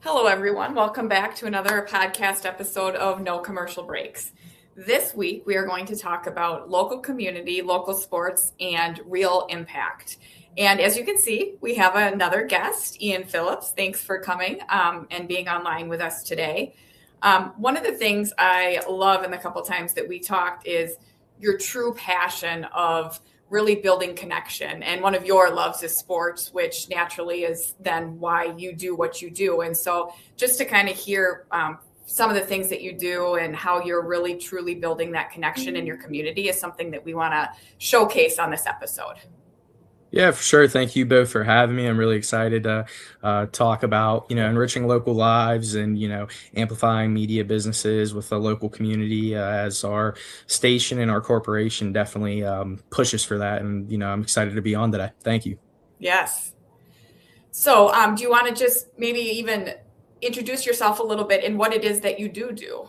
Hello, everyone. Welcome back to another podcast episode of No Commercial Breaks. This week, we are going to talk about local community, local sports, and real impact. And as you can see, we have another guest, Ian Phillips. Thanks for coming and being online with us today. One of the things I love in the couple times that we talked is your true passion of really building connection. And one of your loves is sports, which naturally is then why you do what you do. And so just to kind of hear some of the things that you do and how you're really truly building that connection in your community is something that we want to showcase on this episode. Yeah, for sure. Thank you both for having me. I'm really excited to talk about, enriching local lives and, amplifying media businesses with the local community as our station and our corporation definitely pushes for that. And, I'm excited to be on today. Thank you. Yes. So do you want to just maybe even introduce yourself a little bit and what it is that you do?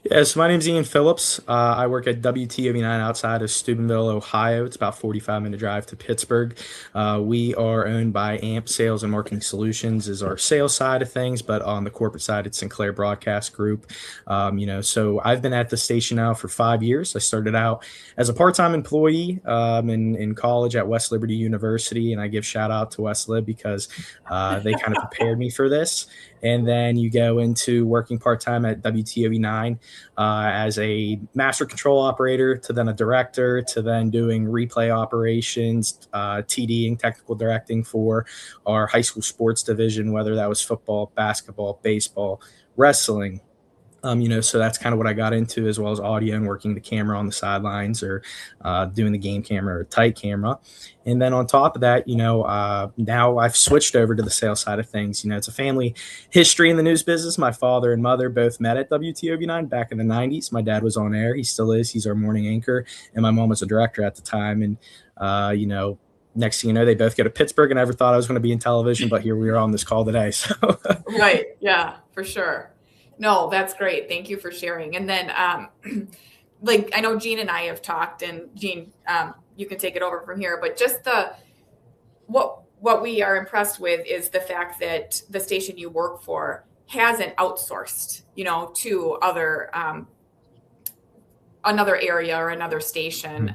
Yes, my name's Ian Phillips. I work at WTOV 9 outside of Steubenville, Ohio. It's about a 45-minute drive to Pittsburgh. We are owned by AMP Sales and Marketing Solutions is our sales side of things, but on the corporate side, it's Sinclair Broadcast Group. So I've been at the station now for 5 years. I started out as a part-time employee in college at West Liberty University, and I give shout out to West Lib because they kind of prepared me for this. And then you go into working part-time at WTOV 9 as a master control operator, to then a director, to then doing replay operations, TDing, technical directing for our high school sports division, whether that was football, basketball, baseball, wrestling. So that's kind of what I got into, as well as audio and working the camera on the sidelines or doing the game camera or tight camera. And then on top of that, now I've switched over to the sales side of things. It's a family history in the news business. My father and mother both met at WTOV 9 back in the 90s. My dad was on air. He still is. He's our morning anchor. And my mom was a director at the time. And, next thing you know, they both go to Pittsburgh, and I never thought I was going to be in television, but here we are on this call today. So Right. Yeah, for sure. No, that's great. Thank you for sharing. And then, I know Jean and I have talked, and Jean, you can take it over from here, but just what we are impressed with is the fact that the station you work for hasn't outsourced, to other, another area or another station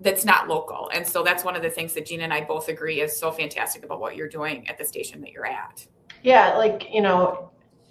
that's not local. And so that's one of the things that Jean and I both agree is so fantastic about what you're doing at the station that you're at. Yeah.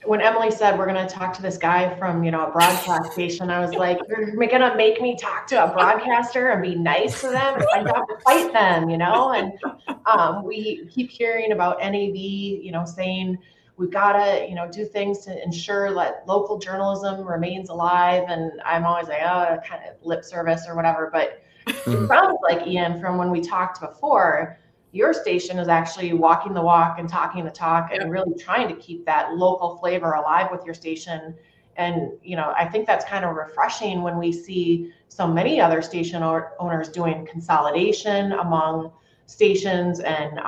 When Emily said we're going to talk to this guy from, a broadcast station, I was like, you're going to make me talk to a broadcaster and be nice to them? It's like, I have to fight them, and we keep hearing about NAV, saying we've got to, do things to ensure that local journalism remains alive. And I'm always like, kind of lip service or whatever. But it sounds like, Ian, from when we talked before, your station is actually walking the walk and talking the talk and really trying to keep that local flavor alive with your station. And, I think that's kind of refreshing when we see so many other station owners doing consolidation among stations and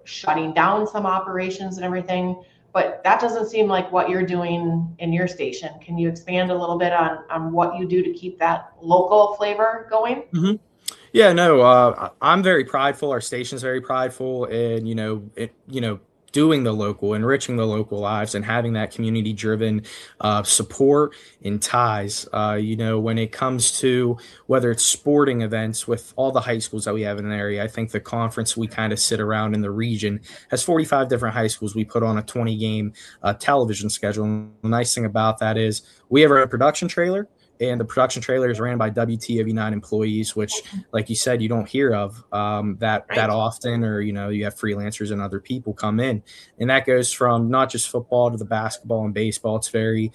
shutting down some operations and everything. But that doesn't seem like what you're doing in your station. Can you expand a little bit on what you do to keep that local flavor going? Mm-hmm. Yeah, no, I'm very prideful. Our station's very prideful, and doing the local, enriching the local lives, and having that community-driven support and ties. When it comes to whether it's sporting events with all the high schools that we have in an area, I think the conference we kind of sit around in the region has 45 different high schools. We put on a 20-game television schedule. And the nice thing about that is we have our own production trailer. And the production trailer is ran by WTOV 9 employees, which, like you said, you don't hear of that often, or, you have freelancers and other people come in. And that goes from not just football to the basketball and baseball. It's very,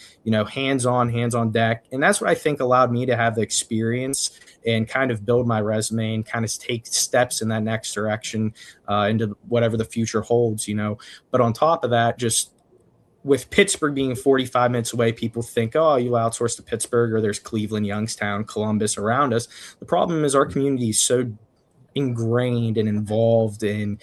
hands on deck. And that's what I think allowed me to have the experience and kind of build my resume and kind of take steps in that next direction into whatever the future holds, But on top of that, just with Pittsburgh being 45 minutes away, people think, oh, you outsource to Pittsburgh, or there's Cleveland, Youngstown, Columbus around us. The problem is our community is so ingrained and involved in,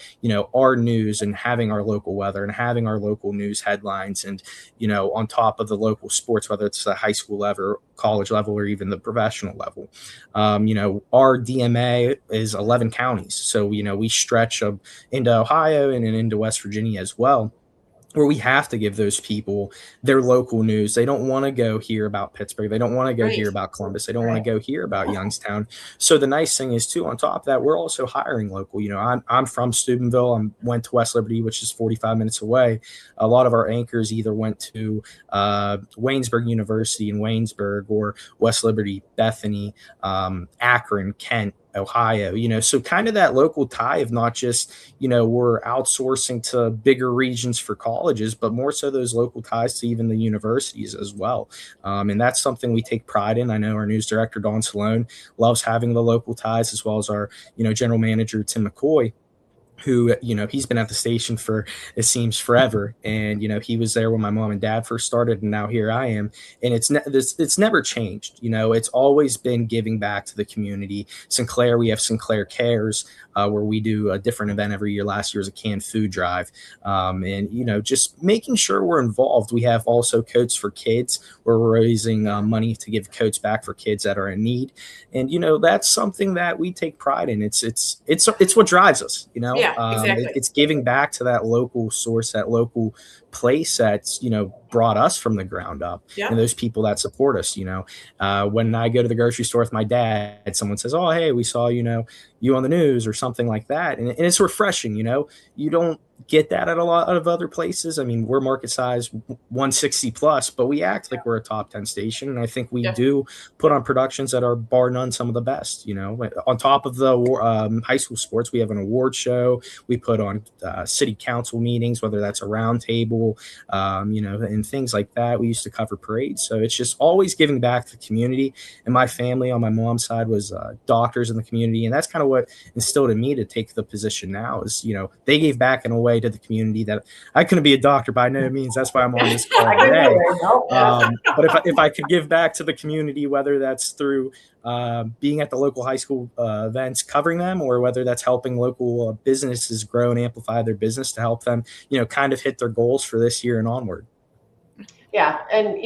our news and having our local weather and having our local news headlines and, on top of the local sports, whether it's the high school level, college level, or even the professional level. Our DMA is 11 counties. So, we stretch into Ohio and into West Virginia as well. where we have to give those people their local news. They don't want to go hear about Pittsburgh. They don't want to go hear about Columbus. They don't want to go hear about Youngstown. So the nice thing is too, on top of that, we're also hiring local. I'm from Steubenville. Went to West Liberty, which is 45 minutes away. A lot of our anchors either went to Waynesburg University in Waynesburg, or West Liberty, Bethany, Akron, Kent, Ohio, so kind of that local tie of not just, we're outsourcing to bigger regions for colleges, but more so those local ties to even the universities as well. And that's something we take pride in. I know our news director, Dawn Salone, loves having the local ties, as well as our, general manager, Tim McCoy, who, he's been at the station for, it seems, forever. And, he was there when my mom and dad first started, and now here I am. And it's never changed. It's always been giving back to the community. Sinclair, we have Sinclair Cares, where we do a different event every year. Last year was a canned food drive. And, just making sure we're involved. We have also Coats for Kids, where we're raising money to give coats back for kids that are in need. And, that's something that we take pride in. It's what drives us, Yeah, exactly. It's giving back to that local source, that local place that's, brought us from the ground up, and those people that support us. When I go to the grocery store with my dad, someone says, "Oh, hey, we saw, you on the news," or something like that. And it's refreshing. You don't get that at a lot of other places. I mean, we're market size 160 plus, but we act like we're a top 10 station. And I think we do put on productions that are bar none some of the best. On top of the high school sports, we have an award show. We put on city council meetings, whether that's a round table, and things like that. We used to cover parades. So it's just always giving back to the community. And my family on my mom's side was doctors in the community. And that's kind of what instilled in me to take the position now is, they gave back in a way to the community that I couldn't be a doctor by no means. That's why I'm on this call today. But if I could give back to the community, whether that's through being at the local high school events, covering them, or whether that's helping local businesses grow and amplify their business to help them, kind of hit their goals for this year and onward. Yeah. And,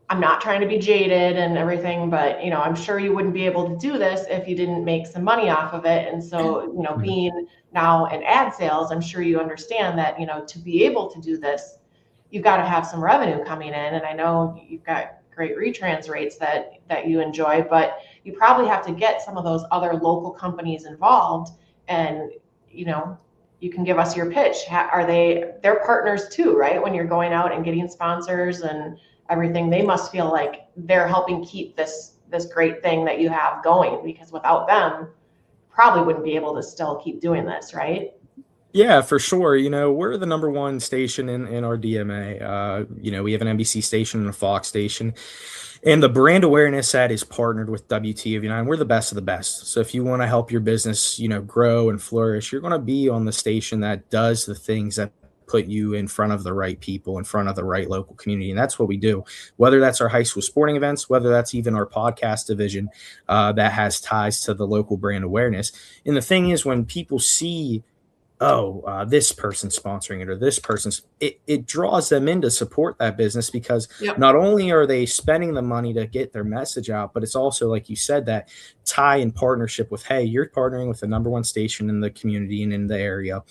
I'm not trying to be jaded and everything, but, I'm sure you wouldn't be able to do this if you didn't make some money off of it. And so, being now in ad sales, I'm sure you understand that, to be able to do this, you've got to have some revenue coming in. And I know you've got great retrans rates that you enjoy, but you probably have to get some of those other local companies involved. And, you can give us your pitch. They're partners too, right? When you're going out and getting sponsors and everything, they must feel like they're helping keep this great thing that you have going, because without them, probably wouldn't be able to still keep doing this, right? Yeah, for sure. We're the number one station in our DMA. We have an NBC station and a Fox station. And the brand awareness that is partnered with WTOV, and we're the best of the best. So if you want to help your business, grow and flourish, you're going to be on the station that does the things that put you in front of the right people, in front of the right local community. And that's what we do, whether that's our high school sporting events, whether that's even our podcast division that has ties to the local brand awareness. And the thing is, when people see, this person's sponsoring it, or this person's, it draws them in to support that business, because not only are they spending the money to get their message out, but it's also, like you said, that tie in partnership with, hey, you're partnering with the number one station in the community and in the area.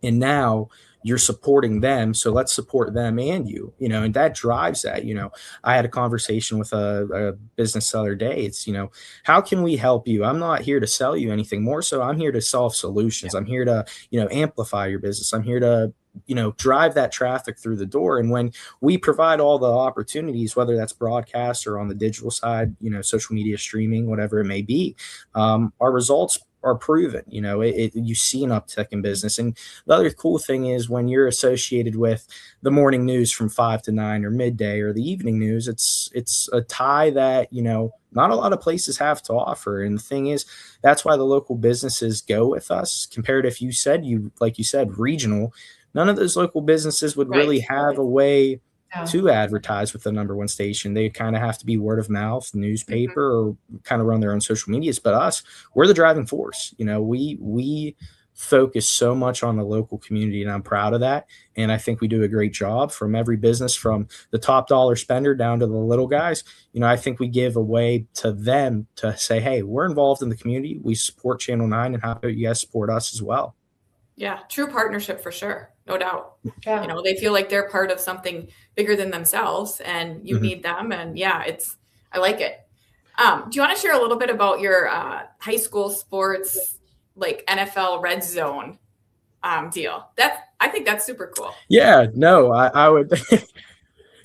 And now you're supporting them. So let's support them and you, and that drives that. I had a conversation with a business the other day. It's, how can we help you? I'm not here to sell you anything. More so, I'm here to solve solutions. I'm here to, amplify your business. I'm here to, drive that traffic through the door. And when we provide all the opportunities, whether that's broadcast or on the digital side, social media streaming, whatever it may be, our results are proven. You see an uptick in business. And the other cool thing is, when you're associated with the morning news from 5 to 9, or midday, or the evening news, it's a tie that, not a lot of places have to offer. And the thing is, that's why the local businesses go with us, compared if like you said, regional. None of those local businesses would really have a way to advertise with the number one station. They kind of have to be word of mouth, newspaper, or kind of run their own social medias. But us, we're the driving force. We focus so much on the local community, and I'm proud of that. And I think we do a great job, from every business, from the top dollar spender down to the little guys. I think we give a way to them to say, hey, we're involved in the community. We support Channel 9, and how about you guys support us as well? Yeah, true partnership for sure. No doubt. Yeah. You know, they feel like they're part of something bigger than themselves, and you need them. And yeah, I like it. Do you want to share a little bit about your high school sports, like NFL Red Zone deal? I think that's super cool. Yeah, no, I would.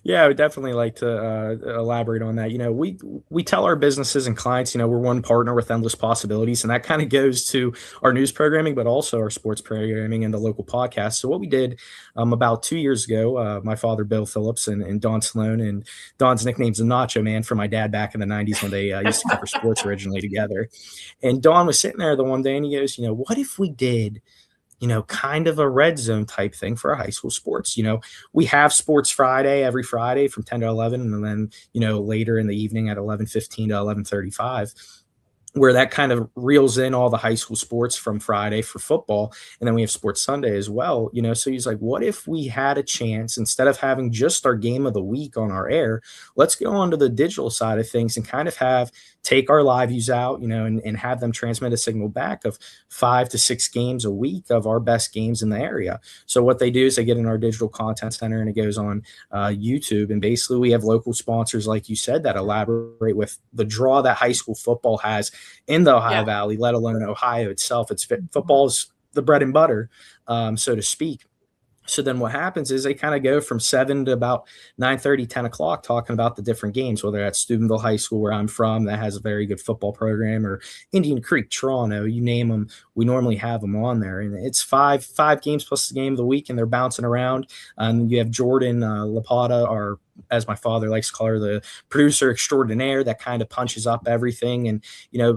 Yeah, I would definitely like to elaborate on that. You know, we tell our businesses and clients, you know, we're one partner with endless possibilities, and that kind of goes to our news programming, but also our sports programming and the local podcast. So what we did about 2 years ago, my father, Bill Phillips, and Don Sloan, and Don's nickname's the Nacho Man for my dad back in the 90s when they used to cover sports originally together. And Don was sitting there the one day and he goes, you know, what if we did kind of a red zone type thing for our high school sports. We have Sports Friday every Friday from 10 to 11, and then, later in the evening at 11:15 to 11:35, where that kind of reels in all the high school sports from Friday for football. And then we have Sports Sunday as well. So he's like, what if we had a chance, instead of having just our game of the week on our air, let's go on to the digital side of things and kind of take our live views out, and have them transmit a signal back of 5 to 6 games a week of our best games in the area. So what they do is they get in our digital content center and it goes on YouTube. And basically we have local sponsors, like you said, that elaborate with the draw that high school football has in the Ohio Valley, let alone Ohio itself. Football's the bread and butter, so to speak. So then what happens is they kind of go from 7 to about 9:30, 10 o'clock talking about the different games, whether that's Steubenville High School, where I'm from, that has a very good football program, or Indian Creek, Toronto, you name them. We normally have them on there. And it's five games plus the game of the week, and they're bouncing around. You have Jordan Lapata, or as my father likes to call her, the producer extraordinaire, that kind of punches up everything. And,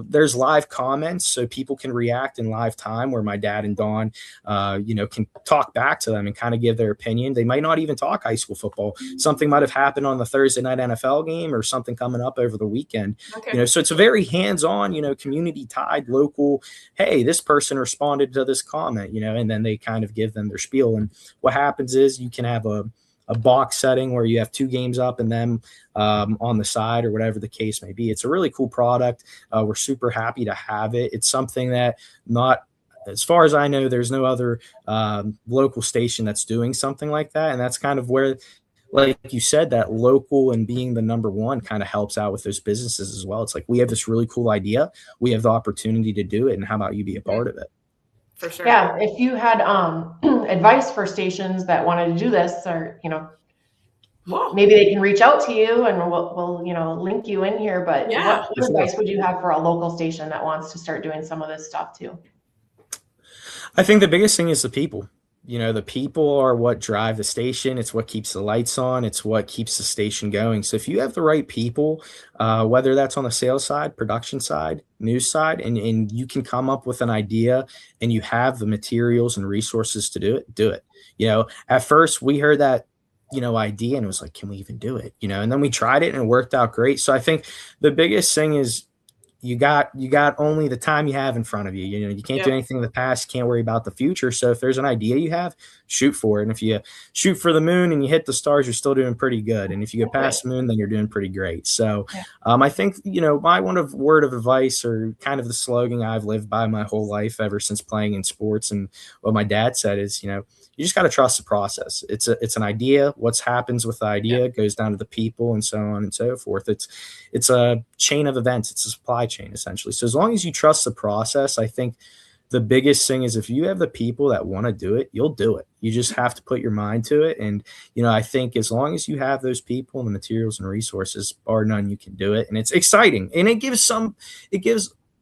there's live comments so people can react in live time, where my dad and Dawn, can talk back to them and kind of give their opinion. They might not even talk high school football. Something might have happened on the Thursday night NFL game or something coming up over the weekend. Okay. So it's a very hands-on, community tied, local, hey, this person responded to this comment, and then they kind of give them their spiel. And what happens is you can have a box setting where you have 2 games up and then on the side, or whatever the case may be. It's a really cool product. We're super happy to have it. It's something that, not as far as I know, there's no other local station that's doing something like that. And that's kind of where, like you said, that local and being the number one kind of helps out with those businesses as well. It's like, we have this really cool idea. We have the opportunity to do it. And how about you be a part of it? For sure. Yeah. If you had advice for stations that wanted to do this, or, maybe they can reach out to you and we'll link you in here. But what advice would you have for a local station that wants to start doing some of this stuff too? I think the biggest thing is the people. The people are what drive the station. It's what keeps the lights on. It's what keeps the station going. So if you have the right people, whether that's on the sales side, production side, news side, and you can come up with an idea and you have the materials and resources to do it. At first we heard that, idea, and it was like, can we even do it? And then we tried it and it worked out great. So I think the biggest thing is, you got only the time you have in front of you. You can't do anything in the past. You can't worry about the future. So if there's an idea you have, shoot for it. And if you shoot for the moon and you hit the stars, you're still doing pretty good. And if you get past the moon, then you're doing pretty great. So I think, my word of advice, or kind of the slogan I've lived by my whole life ever since playing in sports, and what my dad said is, you just got to trust the process. It's an idea. What happens with the idea goes down to the people, and so on and so forth. It's a chain of events. It's a supply chain, essentially. So as long as you trust the process, I think the biggest thing is, if you have the people that want to do it, you'll do it. You just have to put your mind to it. And, I think as long as you have those people and the materials and resources, bar none, you can do it. And it's exciting. And it gives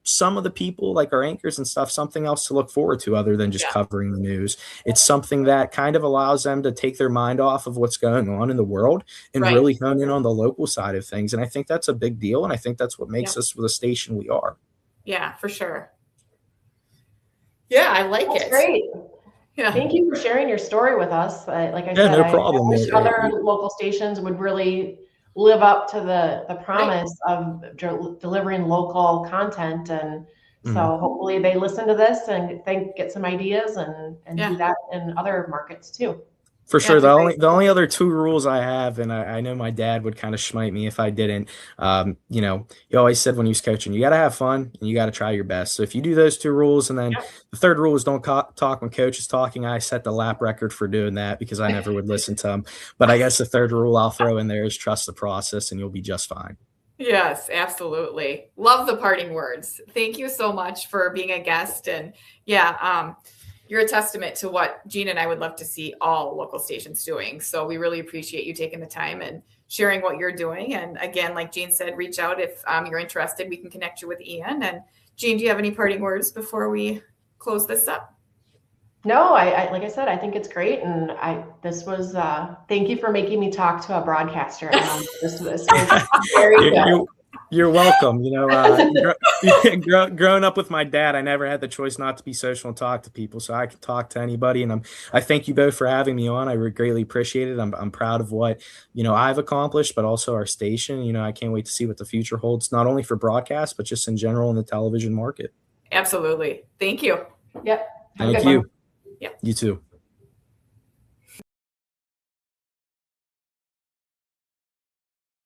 some of the people, like our anchors and stuff, something else to look forward to other than just covering the news. It's something that kind of allows them to take their mind off of what's going on in the world and really hone in on the local side of things. And I think that's a big deal. And I think that's what makes us the station we are. Yeah, for sure. Yeah, I like it. Great. Yeah. Thank you for sharing your story with us. Like I said, no problem. I wish other local stations would really live up to the promise of delivering local content. And so hopefully they listen to this and get some ideas and do that in other markets too. For sure. The only other two rules I have, and I know my dad would kind of smite me if I didn't, he always said when he was coaching, you got to have fun and you got to try your best. So if you do those two rules, and then the third rule is don't talk when coach is talking. I set the lap record for doing that because I never would listen to him. But I guess the third rule I'll throw in there is trust the process and you'll be just fine. Yes, absolutely. Love the parting words. Thank you so much for being a guest. And you're a testament to what Gene and I would love to see all local stations doing. So we really appreciate you taking the time and sharing what you're doing. And again, like Gene said, reach out if you're interested. We can connect you with Ian. And Gene, do you have any parting words before we close this up? No, I like I said, I think it's great. And thank you for making me talk to a broadcaster. This was very good. You're welcome. Growing up with my dad, I never had the choice not to be social and talk to people. So I can talk to anybody. And I thank you both for having me on. I greatly appreciate it. I'm proud of what, I've accomplished, but also our station. I can't wait to see what the future holds, not only for broadcast, but just in general in the television market. Absolutely. Thank you. Yep. Thank you. Yeah. You too.